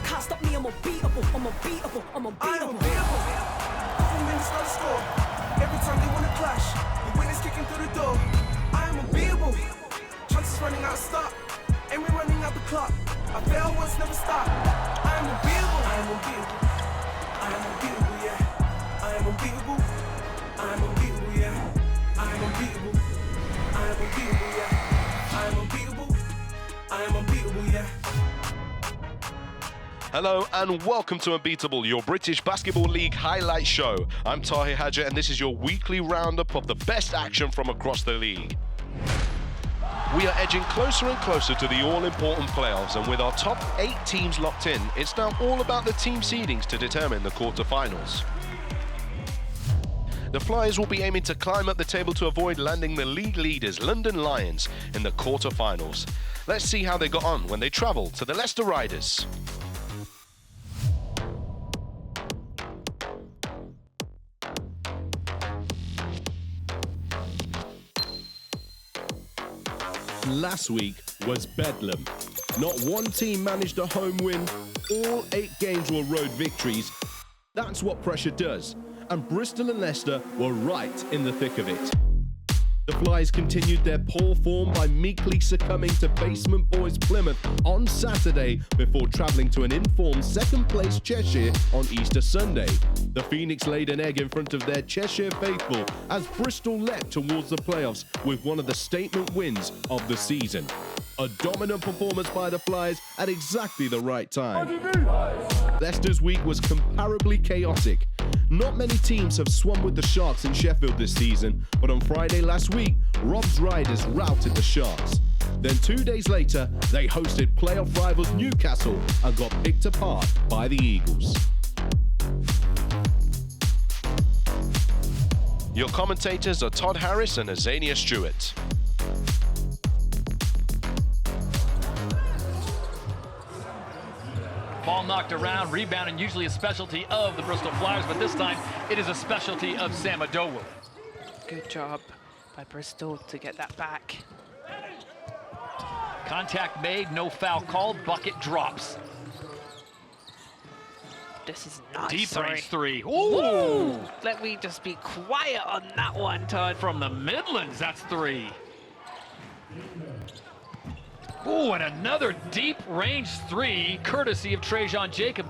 Can't stop me, I'm unbeatable, I'm unbeatable, I'm unbeatable. Couple minutes not a score. Every time they wanna clash, the winners kicking through the door. I am unbeatable. Chances running out of stop, and we're running out the clock. I fail once, never stop. I am unbeatable. I am unbeatable. I am unbeatable, yeah. I am unbeatable. I am unbeatable, yeah. I am unbeatable. I am unbeatable, yeah. I am unbeatable. I am unbeatable, yeah. Hello and welcome to Unbeatable, your British Basketball League highlight show. I'm Tahir Hadja and this is your weekly roundup of the best action from across the league. We are edging closer and closer to the all-important playoffs, and with our top 8 teams locked in, it's now all about the team seedings to determine the quarterfinals. The Flyers will be aiming to climb up the table to avoid landing the league leaders, London Lions, in the quarterfinals. Let's see how they got on when they travel to the Leicester Riders. Last week was bedlam. Not one team managed a home win. All 8 games were road victories. That's what pressure does. And Bristol and Leicester were right in the thick of it. The Flyers continued their poor form by meekly succumbing to basement boys Plymouth on Saturday before travelling to an informed second-place Cheshire on Easter Sunday. The Phoenix laid an egg in front of their Cheshire faithful as Bristol leapt towards the playoffs with one of the statement wins of the season. A dominant performance by the Flyers at exactly the right time. Leicester's week was comparably chaotic. Not many teams have swum with the Sharks in Sheffield this season, but on Friday last week, Rob's Riders routed the Sharks. Then 2 days later, they hosted playoff rivals Newcastle and got picked apart by the Eagles. Your commentators are Todd Harris and Azania Stewart. Ball knocked around, rebounding, usually a specialty of the Bristol Flyers, but this time it is a specialty of Sam Adowu. Good job by Bristol to get that back. Contact made, no foul called, bucket drops. This is nice. Deep range three. Ooh! Ooh! Let me just be quiet on that one, Todd. From the Midlands, that's 3. Ooh, and another deep range 3, courtesy of Trajan Jacob.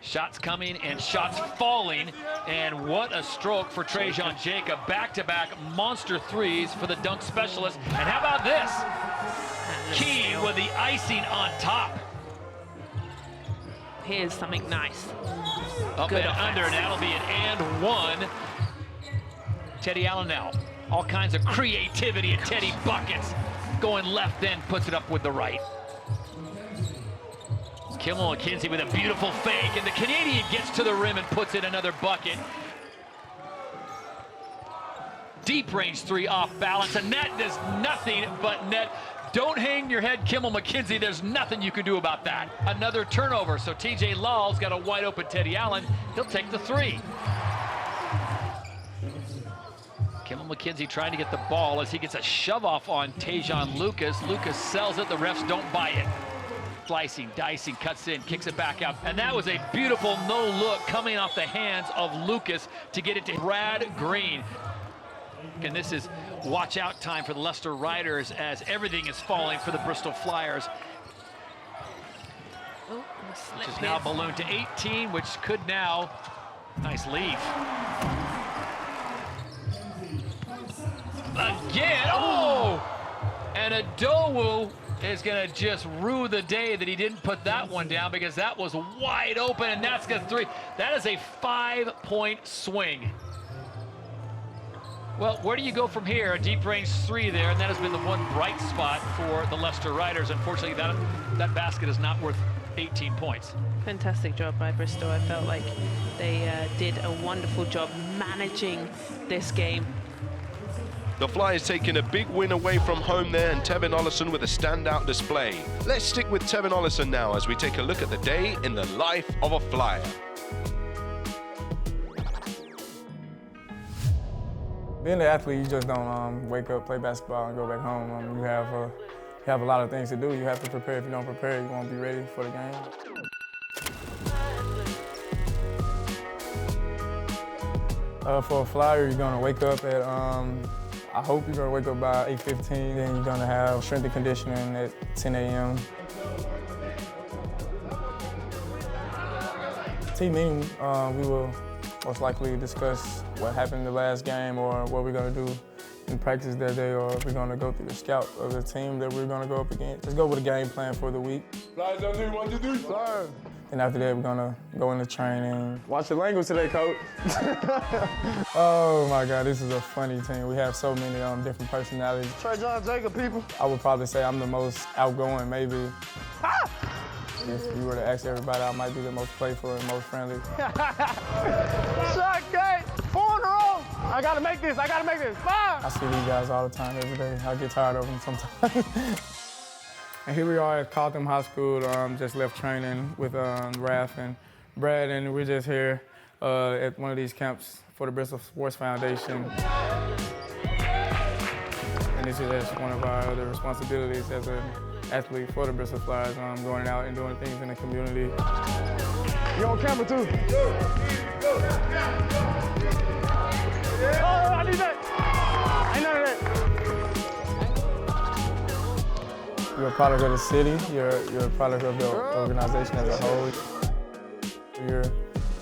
Shots coming and shots falling, and what a stroke for Trajan Jacob. Back-to-back monster 3s for the dunk specialist. And how about this? Key with the icing on top. Here's something nice. Up Good and offense. under, and that'll be an and 1. Teddy Allen now. All kinds of creativity and Teddy buckets. Going left, then puts it up with the right. Kimmel McKenzie with a beautiful fake, and the Canadian gets to the rim and puts in another bucket. Deep range 3 off balance, and that does nothing but net. Don't hang your head, Kimmel McKenzie. There's nothing you can do about that. Another turnover, so TJ Law's got a wide open Teddy Allen. He'll take the 3. Kimmel McKenzie trying to get the ball as he gets a shove off on Tajon Lucas. Lucas sells it, the refs don't buy it. Slicing, dicing, cuts in, kicks it back out. And that was a beautiful no look coming off the hands of Lucas to get it to Brad Green. And this is watch out time for the Leicester Riders as everything is falling for the Bristol Flyers. Oh, Which is now ballooned to 18, which could now, nice leave. Again, oh! And Adowu is gonna just rue the day that he didn't put that one down, because that was wide open, and that's got 3. That is a 5-point swing. Well, where do you go from here? A deep range 3 there, and that has been the one bright spot for the Leicester Riders. Unfortunately, that basket is not worth 18 points. Fantastic job by Bristol. I felt like they did a wonderful job managing this game. The Flyers taking a big win away from home there, and Tevin Ollison with a standout display. Let's stick with Tevin Ollison now as we take a look at the day in the life of a Flyer. Being an athlete, you just don't wake up, play basketball, and go back home. You have a lot of things to do. You have to prepare. If you don't prepare, you won't be ready for the game. For a flyer, you're gonna wake up at, I hope you're gonna wake up by 8:15, then you're gonna have strength and conditioning at 10 a.m. Team meeting, we will most likely discuss what happened in the last game or what we're gonna do in practice that day, or if we're gonna go through the scout of the team that we're gonna go up against. Just go with a game plan for the week. Flyers on 3, 1, 2, 3, flyers. And after that, we're gonna go into training. Watch the language today, coach. Oh my God, this is a funny team. We have so many different personalities. Trey John Jacob, people. I would probably say I'm the most outgoing, maybe. Ah! If you were to ask everybody, I might be the most playful and most friendly. Shot gate, 4 in a row. I gotta make this, 5. I see these guys all the time, every day. I get tired of them sometimes. And here we are at Carlton High School, just left training with Raph and Brad, and we're just here at one of these camps for the Bristol Sports Foundation. And this is just one of our other responsibilities as an athlete for the Bristol Flyers, going out and doing things in the community. You on camera too? Oh, I need that! Ain't none of that. You're a product of the city, you're a product of the organization as a whole. You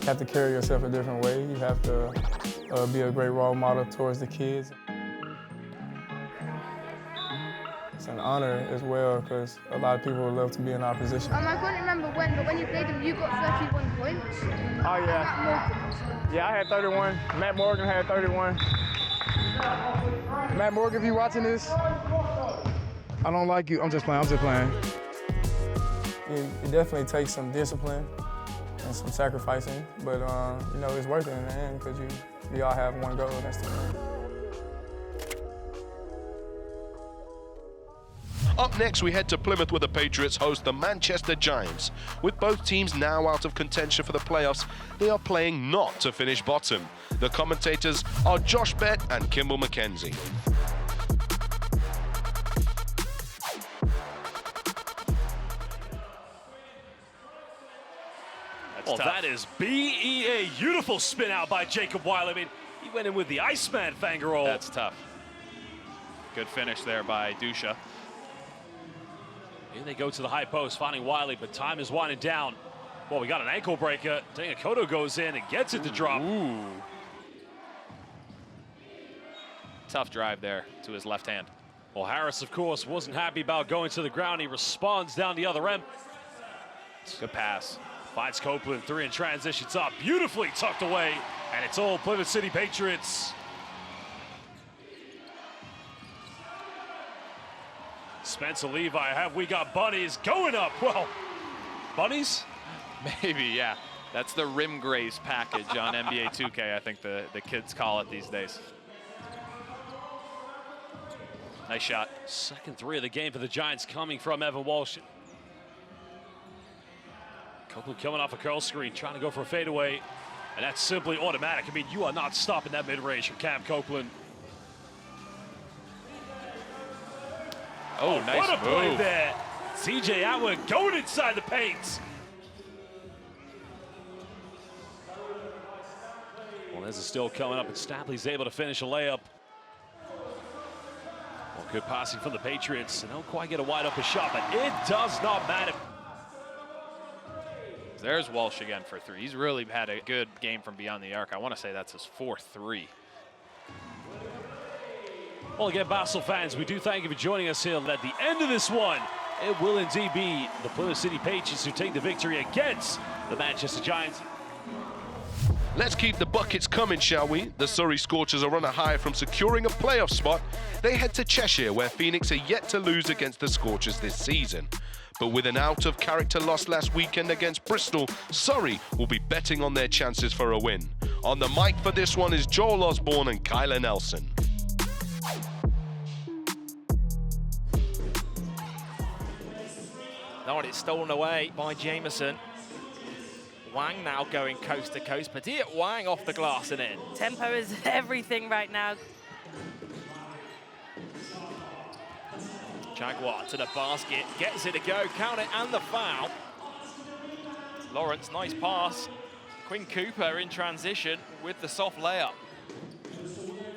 have to carry yourself a different way. You have to be a great role model towards the kids. It's an honor as well, because a lot of people would love to be in our position. I can't remember when, but when you played them, you got 31 points. Oh, yeah. Yeah, I had 31. Matt Morgan had 31. Matt Morgan, if you're watching this, I don't like you. I'm just playing. It definitely takes some discipline and some sacrificing, but it's worth it in the end because we all have one goal, and that's to win. Up next, we head to Plymouth where the Patriots host the Manchester Giants. With both teams now out of contention for the playoffs, they are playing not to finish bottom. The commentators are Josh Bett and Kimball McKenzie. Well, that is BEA. Beautiful spin out by Jacob Wiley. I mean, he went in with the Iceman finger roll. That's tough. Good finish there by Dusha. And they go to the high post, finding Wiley, but time is winding down. Well, we got an ankle breaker. Koto goes in and gets it to drop. Ooh. Tough drive there to his left hand. Well, Harris, of course, wasn't happy about going to the ground. He responds down the other end. Good pass. Finds Copeland, 3 in transition top, beautifully tucked away, and it's all Plymouth City Patriots. Spencer Levi, have we got bunnies going up? Well, bunnies? Maybe, yeah. That's the rim grace package on NBA 2K, I think the kids call it these days. Nice shot. Second 3 of the game for the Giants coming from Evan Walsh. Copeland coming off a curl screen, trying to go for a fadeaway, and that's simply automatic. I mean, you are not stopping that mid-range from Cam Copeland. Oh, nice what a play move there. CJ Atwood going inside the paint. Well, this is still coming up, and Stapley's able to finish a layup. Well, good passing from the Patriots. They don't quite get a wide open shot, but it does not matter. There's Walsh again for 3. He's really had a good game from beyond the arc. I want to say that's his 4th 3. Well, again, Basel fans, we do thank you for joining us here. At the end of this one, it will indeed be the Plymouth City Patriots who take the victory against the Manchester Giants. Let's keep the buckets coming, shall we? The Surrey Scorches are on a high from securing a playoff spot. They head to Cheshire, where Phoenix are yet to lose against the Scorchers this season. But with an out-of-character loss last weekend against Bristol, Surrey will be betting on their chances for a win. On the mic for this one is Joel Osborne and Kyler Nelson. No, it's stolen away by Jameson. Wang now going coast to coast. Patia Wang off the glass and in. Tempo is everything right now. Jaguar to the basket, gets it to go, count it, and the foul. Lawrence, nice pass. Quinn Cooper in transition with the soft layup.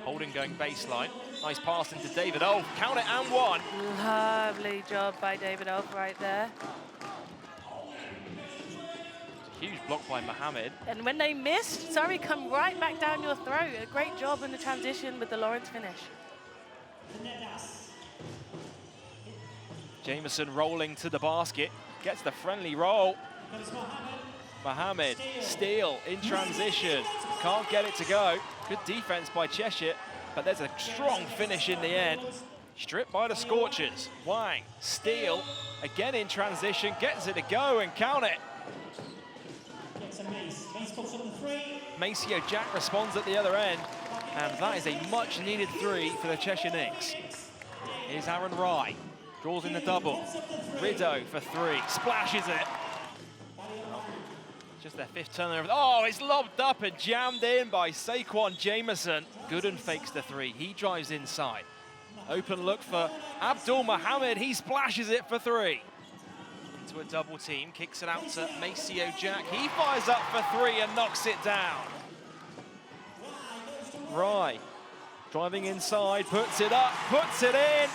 Holden going baseline. Nice pass into David Olf. Count it and one. Lovely job by David Olf right there. Huge block by Mohammed. And when they missed, Surrey come right back down your throat. A great job in the transition with the Lawrence finish. Jameson rolling to the basket. Gets the friendly roll. Mohammed, steal in transition. Can't get it to go. Good defense by Cheshire, but there's a strong finish in the end. Stripped by the Scorches. Wang, steal, again in transition, gets it to go and count it. Maceo Jack responds at the other end, and that is a much needed three for the Cheshire Knicks. Here's Aaron Rye, draws in the double. Rideau for three, splashes it. Just their fifth turnover. Oh, it's lobbed up and jammed in by Saquon Jameson. Gooden fakes the three, he drives inside. Open look for Abdul Mohammed, he splashes it for three. Into a double team, kicks it out to Maceo Jack. He fires up for three and knocks it down. Rye, driving inside, puts it up, puts it in.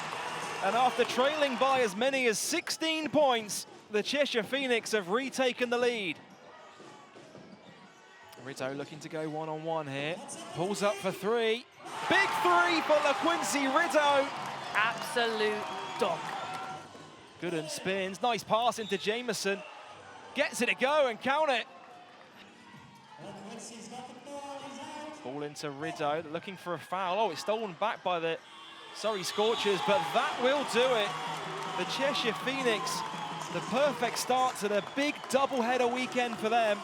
And after trailing by as many as 16 points, the Cheshire Phoenix have retaken the lead. Rideau looking to go one-on-one here. Pulls up for three. Big three for LaQuincy Rideau. Absolute dog. Gooden spins, nice pass into Jameson. Gets it to go and count it. Ball into Rideau, looking for a foul. Oh, it's stolen back by the Surrey Scorchers, but that will do it. The Cheshire Phoenix, the perfect start to the big doubleheader weekend for them.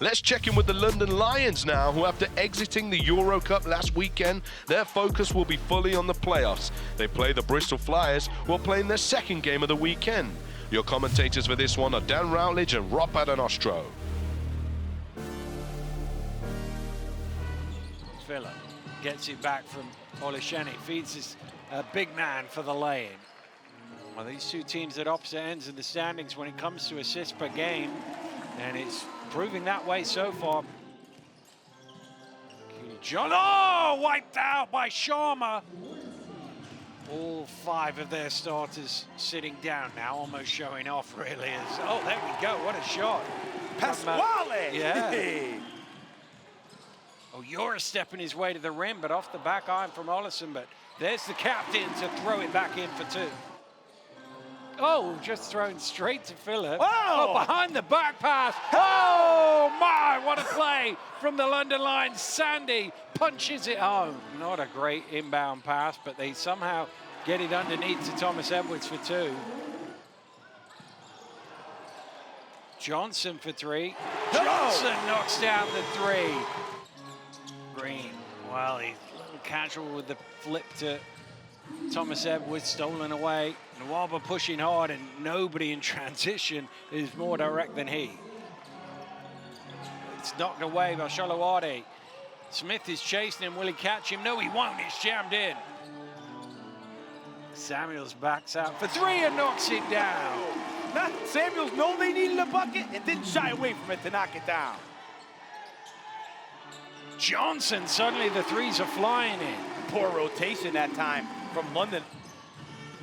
Let's check in with the London Lions now, who after exiting the Euro Cup last weekend, their focus will be fully on the playoffs. They play the Bristol Flyers, who are playing their second game of the weekend. Your commentators for this one are Dan Routledge and Rob Padanostro. Phillip gets it back from Olesheni, feeds his big man for the lay-in. Well, these two teams at opposite ends of the standings when it comes to assists per game, and it's proving that way so far. John, oh, wiped out by Sharma. All five of their starters sitting down now, almost showing off really. Oh, there we go, what a shot. Pasquale! Yeah. Oh, Yoris stepping his way to the rim, but off the back iron from Ollison, but there's the captain to throw it back in for two. Oh, just thrown straight to Phillip. Oh, behind the back pass. Oh, my, what a play from the London Lions. Sandy punches it home. Not a great inbound pass, but they somehow get it underneath to Thomas Edwards for two. Johnson for three. Johnson knocks down the three. Green, well, he's a little casual with the flip to Thomas Edwards, stolen away. Nwaba pushing hard, and nobody in transition is more direct than he. It's knocked away by Shalawade. Smith is chasing him. Will he catch him? No, he won't. It's jammed in. Samuels backs out for three and knocks it down. Samuels know they needed a bucket and didn't shy away from it to knock it down. Johnson, suddenly the threes are flying in. Poor rotation that time from London.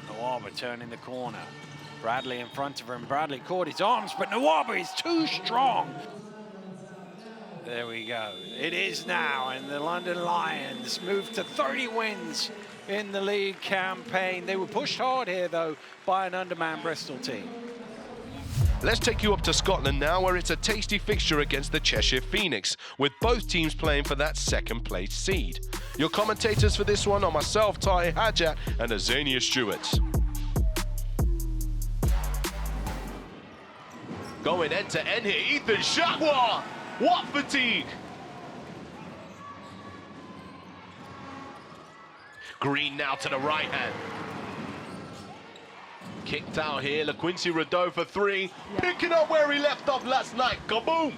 Nwaba turning the corner. Bradley in front of him. Bradley caught his arms, but Nwaba is too strong. There we go. It is now, and the London Lions move to 30 wins in the league campaign. They were pushed hard here, though, by an undermanned Bristol team. Let's take you up to Scotland now, where it's a tasty fixture against the Cheshire Phoenix, with both teams playing for that second place seed. Your commentators for this one are myself, Tahi Hajat, and Azania Stewart. Going end to end here, Ethan Shaqwa! What fatigue! Green now to the right hand. Kicked out here, LaQuincy Rideau for three. Picking up where he left off last night. Kaboom!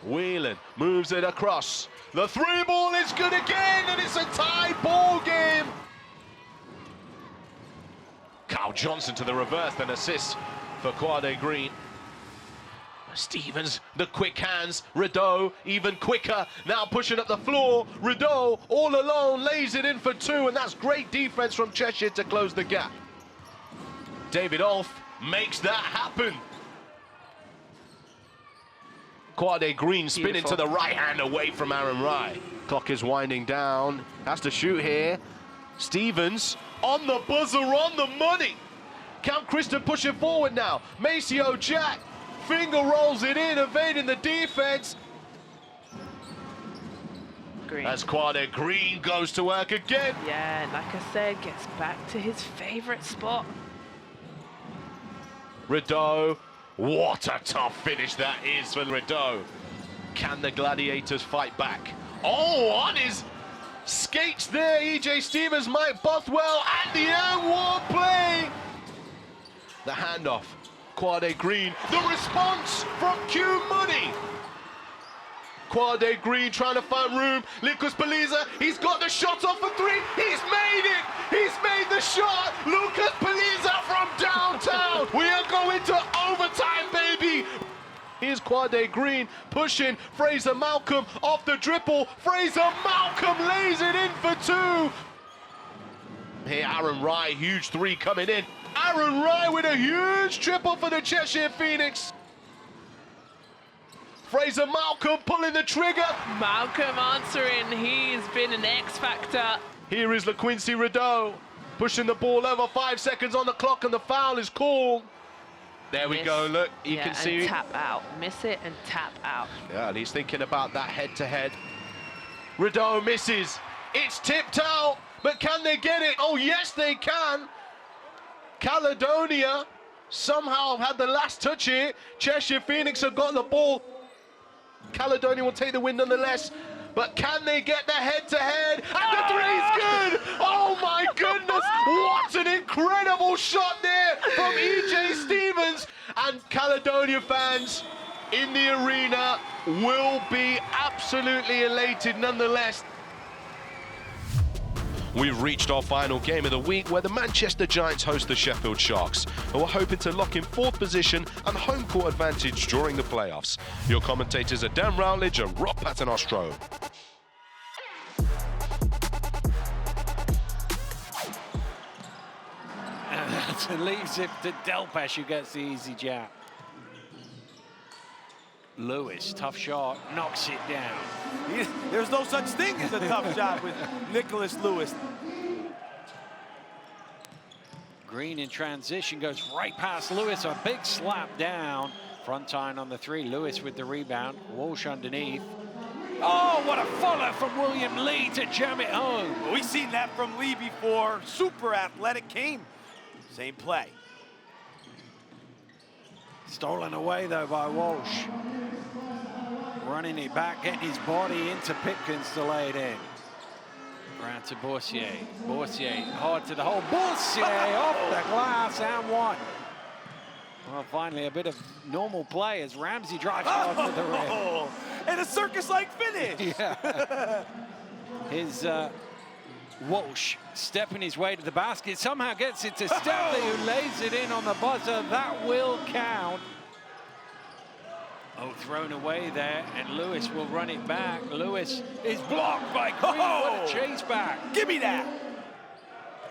Whelan moves it across. The three ball is good again, and it's a tie ball game. Wow, Johnson to the reverse, then assist for Quade Green. Stevens, the quick hands. Rideau, even quicker, now pushing up the floor. Rideau, all alone, lays it in for 2, and that's great defense from Cheshire to close the gap. David Olf makes that happen. Quade Green spinning to the right hand away from Aaron Rye. Clock is winding down, has to shoot here. Stevens on the buzzer, on the money. Camp Christon pushing forward now. Maceo Jack, finger rolls it in, evading the defense. Green. As Quade Green goes to work again. Yeah, like I said, gets back to his favorite spot. Rideau, what a tough finish that is for Rideau. Can the Gladiators fight back? Oh, on his skates there, EJ Stevens, Mike Bothwell, and the air war play. The handoff, Quade Green, the response from Q Money. Quade Green trying to find room. Lucas Paliza, he's got the shot off for 3. He's made it. He's made the shot. Lucas Paliza from downtown. We are going to overtime, baby. Here's Quade Green pushing. Fraser Malcolm off the dribble. Fraser Malcolm lays it in for 2. Here, Aaron Rye, huge 3 coming in. Aaron Rye with a huge triple for the Cheshire Phoenix. Fraser Malcolm pulling the trigger. Malcolm answering, he's been an X factor. Here is LaQuincy Rideau pushing the ball over, 5 seconds on the clock, and the foul is called. There we go, look, you can see. And tap out, miss it and tap out. Yeah, and he's thinking about that head-to-head. Rideau misses, it's tipped out, but can they get it? Oh, yes, they can. Caledonia somehow had the last touch here. Cheshire Phoenix have got the ball. Caledonia will take the win nonetheless, but can they get the head-to-head? And the 3's good! Oh my goodness, what an incredible shot there from EJ Stevens. And Caledonia fans in the arena will be absolutely elated nonetheless. We've reached our final game of the week, where the Manchester Giants host the Sheffield Sharks, who are hoping to lock in 4th position and home court advantage during the playoffs. Your commentators are Dan Rowledge and Rob Paternostro. And leaves it to Delpesh, who gets the easy jab. Lewis, tough shot, knocks it down. There's no such thing as a tough shot with Nicholas Lewis. Green in transition goes right past Lewis, a big slap down. Front iron on the 3, Lewis with the rebound, Walsh underneath. Oh, what a follow from William Lee to jam it home. We've seen that from Lee before. Super athletic, came. Same play. Stolen away though by Walsh. Running it back, getting his body into Pipkins to lay it in. Round to Boursier. Boursier hard to the hole. Boursier off the glass and 1. Well, finally a bit of normal play as Ramsey drives hard to the rim. And a circus-like finish. Yeah. His Walsh stepping his way to the basket. Somehow gets it to Stanley, who lays it in on the buzzer. That will count. Oh, thrown away there, and Lewis will run it back. Lewis is blocked by Green. What a chase back. Give me that.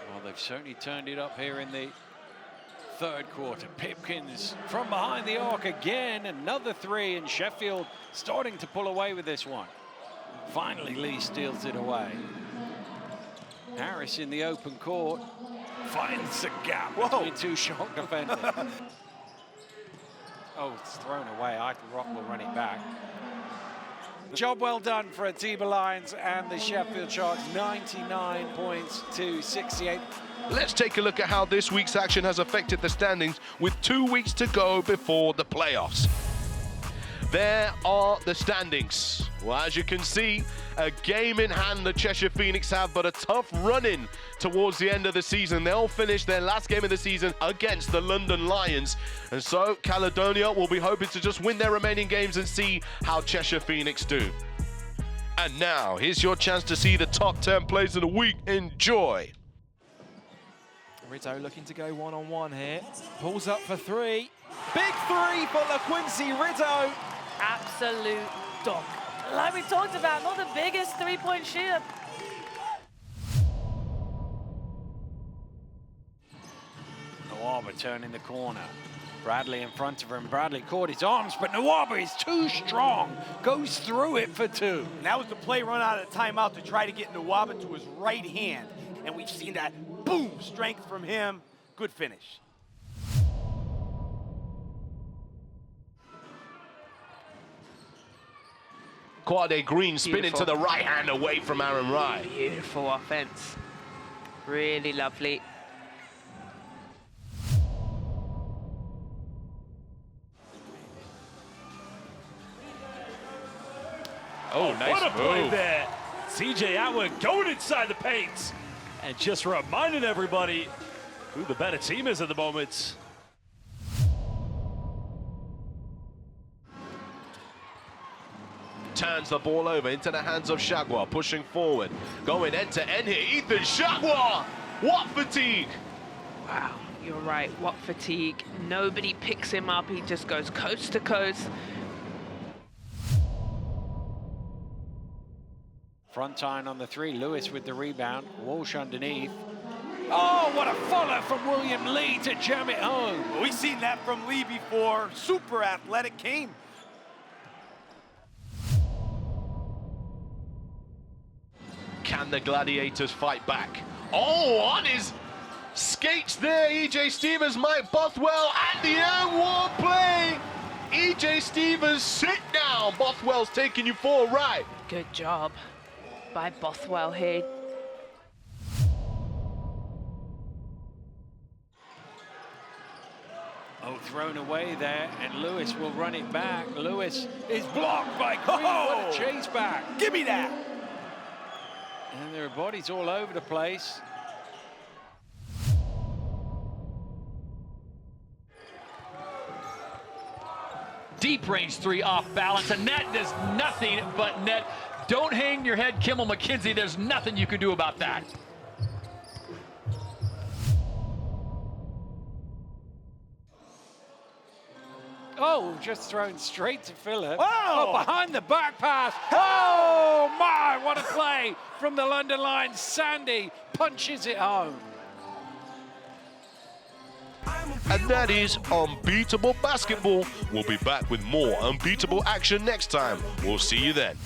Well, they've certainly turned it up here in the 3rd quarter. Pipkins from behind the arc again. Another 3, and Sheffield starting to pull away with this one. Finally, Lee steals it away. Harris in the open court finds a gap between 2 shot defenders. Oh, it's thrown away. I think Rock will run it back. Job well done for Atiba Lions and the Sheffield Sharks. 99 points to 68. Let's take a look at how this week's action has affected the standings with 2 weeks to go before the playoffs. There are the standings. Well, as you can see, a game in hand the Cheshire Phoenix have, but a tough run-in towards the end of the season. They'll finish their last game of the season against the London Lions. And so Caledonia will be hoping to just win their remaining games and see how Cheshire Phoenix do. And now, here's your chance to see the top 10 plays of the week. Enjoy. Rizzo looking to go one-on-one here. Pulls up for three. Big three for LaQuincy Rizzo. Absolute dog. Like we talked about, not the biggest three-point shooter. Nawaba turning the corner. Bradley in front of him. Bradley caught his arms, but Nawaba is too strong. Goes through it for two. And that was the play run out of the timeout to try to get Nawaba to his right hand. And we've seen that, boom, strength from him. Good finish. Quade Green spinning to the right hand away from Aaron Rye. Beautiful offense. Really lovely. Oh, nice what a play move. there. CJ Atwood going inside the paint. And just reminding everybody who the better team is at the moment. Turns the ball over into the hands of Shagwar, pushing forward. Going end to end here, Ethan Shagwar! What fatigue! Wow, you're right, what fatigue. Nobody picks him up, he just goes coast to coast. Front iron on the three. Lewis with the rebound. Walsh underneath. Oh, what a follow from William Lee to jam it home. We've seen that from Lee before. Super athletic game. Can the Gladiators fight back? Oh, on his skates there, EJ Stevens, Mike Bothwell, and the air war play. EJ Stevens, sit down. Bothwell's taking you for a ride. Good job by Bothwell here. Oh, thrown away there, and Lewis will run it back. Lewis is blocked by Green. What a chase back. Give me that. And there are bodies all over the place. Deep range three off balance, and that does nothing but net. Don't hang your head, Kimmel McKenzie. There's nothing you can do about that. Oh, just thrown straight to Phillip. Oh! Oh, behind the back pass. Oh, my, what a play from the London Lions. Sandy punches it home. And that is Unbeatable Basketball. We'll be back with more Unbeatable action next time. We'll see you then.